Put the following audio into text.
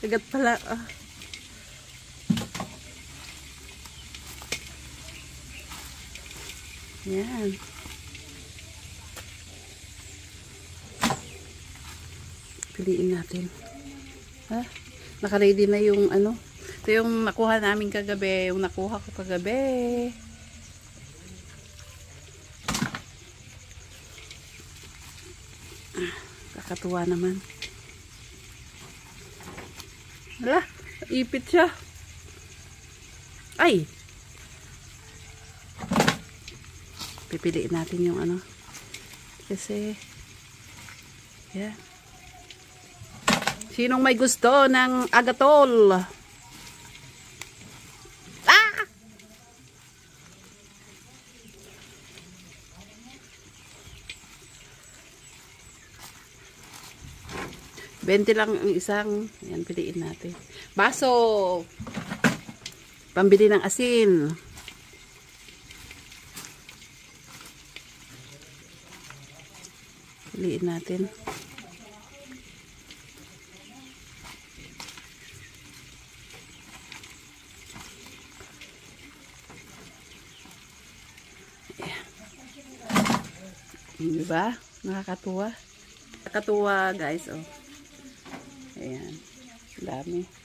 Kagat pala. Ah. Yan. Piliin natin. Ha? Naka-ready na yung ano. Ito yung nakuha namin kagabi. Yung nakuha ko kagabi. Kakatuwa naman. Hala, ipit siya. Ay! Pipiliin natin yung ano. Kasi, yeah. Sinong may gusto ng agatol? Ah! 20 lang ang isang. Ayan, piliin natin. Baso. Pambili ng asin. Piliin natin. Ayan. Diba? Nakakatuwa. Nakakatuwa guys. Oh. Ayan. Dami.